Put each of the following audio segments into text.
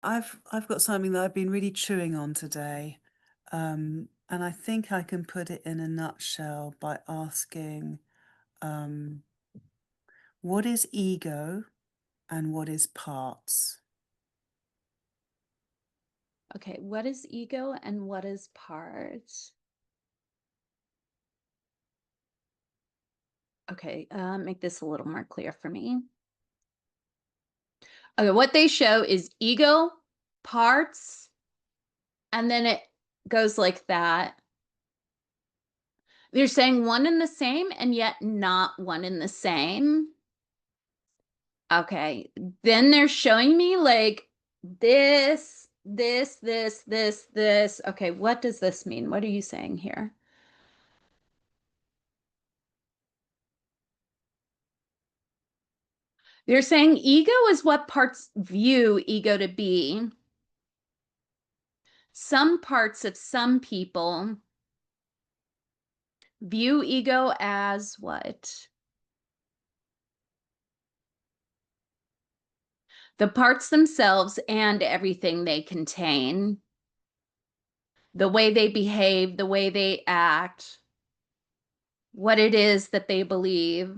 I've got something that I've been really chewing on today, and I think I can put it in a nutshell by asking, um, what is ego and what is parts? Okay, what is ego and what is part? Okay, make this a little more clear for me. Okay, what they show is ego, parts, and then it goes like that. They're saying one and the same and yet not one and the same. Okay, then they're showing me like this. Okay, what does this mean? What are you saying here? They're saying ego is what parts view ego to be. Some parts of some people view ego as what? The parts themselves and everything they contain, the way they behave, the way they act, what it is that they believe,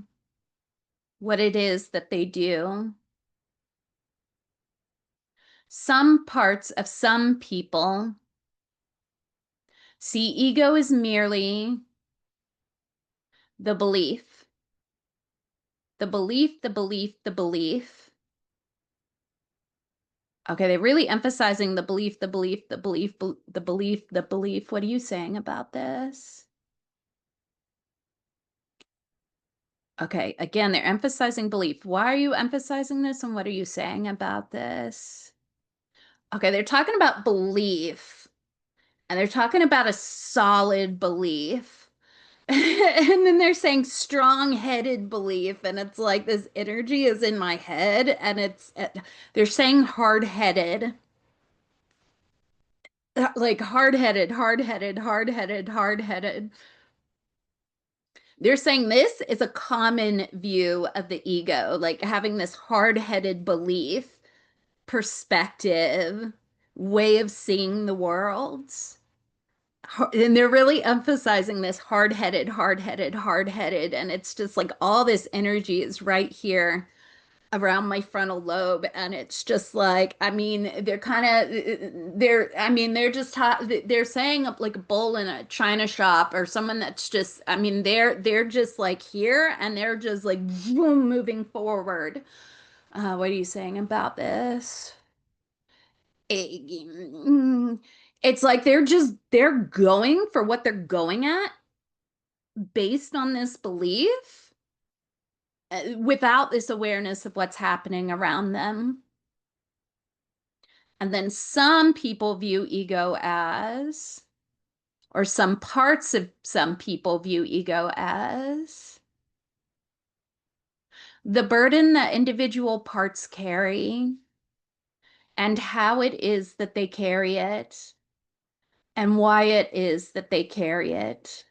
what it is that they do. Some parts of some people see ego as merely the belief, the belief, the belief, the belief. Okay, they're really emphasizing the belief, the belief, the belief, the belief, the belief. What are you saying about this? Okay, again, they're emphasizing belief. Why are you emphasizing this and what are you saying about this? Okay, they're talking about belief and they're talking about a solid belief. And then they're saying strong-headed belief, and it's like this energy is in my head, and they're saying hard-headed, like hard-headed, hard-headed, hard-headed, hard-headed. They're saying this is a common view of the ego, like having this hard-headed belief, perspective, way of seeing the world. And they're really emphasizing this hard-headed, hard-headed, hard-headed, and it's just like all this energy is right here around my frontal lobe, and it's just like, I mean, they're just they're saying like a bull in a china shop or someone that's just, I mean, they're just like here and they're just like boom, moving forward. What are you saying about this? It- it's like they're going for what they're going at based on this belief, without this awareness of what's happening around them. And then some people view ego as, or some parts of some people view ego as, the burden that individual parts carry and how it is that they carry it and why it is that they carry it.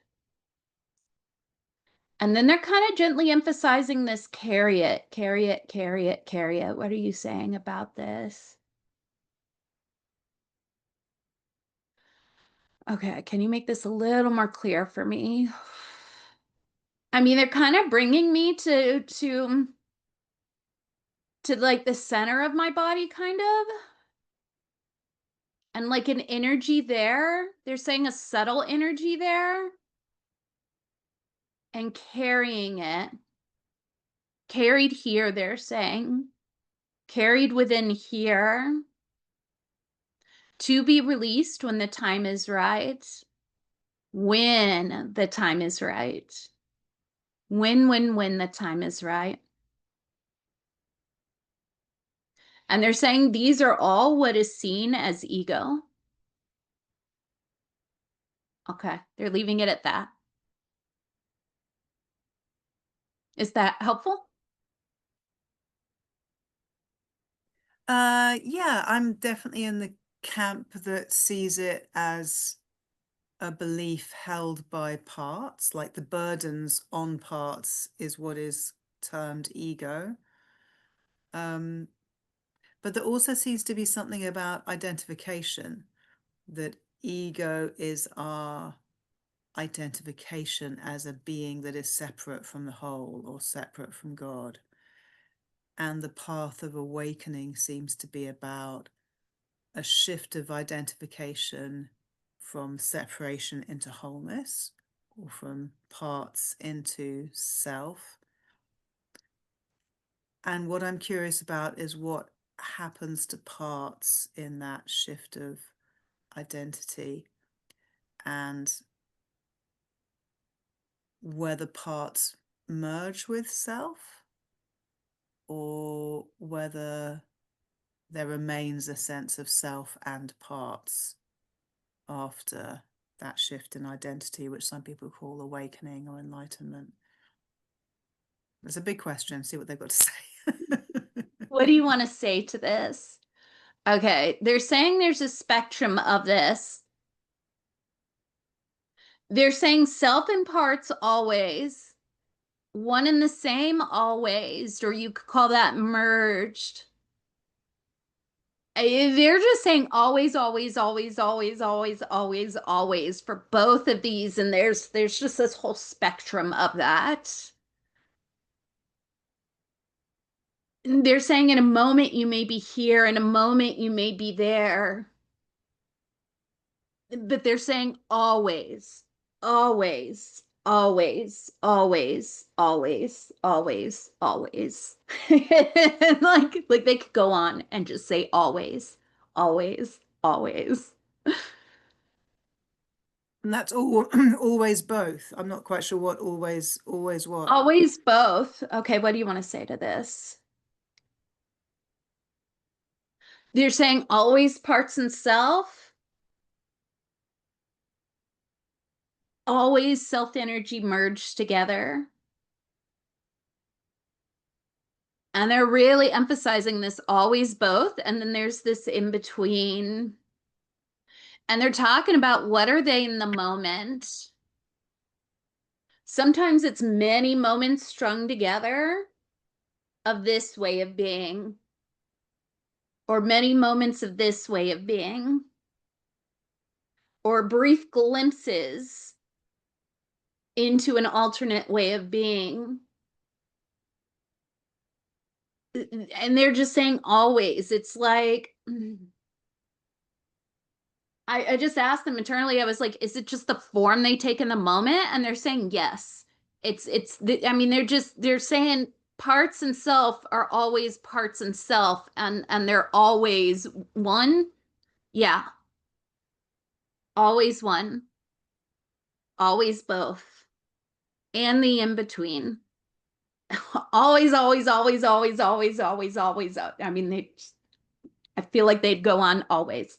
And then they're kind of gently emphasizing this carry it, carry it, carry it, carry it. What are you saying about this? Okay, can you make this a little more clear for me? I mean, they're kind of bringing me to like the center of my body, kind of, and like an energy there. They're saying a subtle energy there and carrying it. Carried here, they're saying. Carried within here to be released when the time is right. When the time is right. When the time is right. And they're saying these are all what is seen as ego. Okay, they're leaving it at that. Is that helpful? Yeah, I'm definitely in the camp that sees it as a belief held by parts, like the burdens on parts is what is termed ego. Um, But there also seems to be something about identification, that ego is our identification as a being that is separate from the whole or separate from God. And the path of awakening seems to be about a shift of identification from separation into wholeness, or from parts into self. And what I'm curious about is what happens to parts in that shift of identity, and whether parts merge with self, or whether there remains a sense of self and parts after that shift in identity, which some people call awakening or enlightenment. It's a big question. See what they've got to say. What do you want to say to this? Okay, they're saying there's a spectrum of this. They're saying self and parts always, one and the same always, or you could call that merged. They're just saying always, always, always, always, always, always, always for both of these, and there's just this whole spectrum of that. They're saying in a moment you may be here, in a moment you may be there, but they're saying always, always, always, always, always, always, always. Like they could go on and just say always, always, always. And that's all always both. I'm not quite sure what always what. Always both. Okay, what do you want to say to this? You're saying always parts and self, always self energy merged together. And they're really emphasizing this always both. And then there's this in between. And they're talking about what are they in the moment. Sometimes it's many moments strung together of this way of being, or many moments of this way of being, or brief glimpses into an alternate way of being. And they're just saying always. It's like, I just asked them internally, I was like, is it just the form they take in the moment? And they're saying yes. I mean, they're saying parts and self are always parts and self, and they're always one. Yeah, always one, always both, and the in between. Always, always, always, always, always, always, always. I mean, I feel like they'd go on always.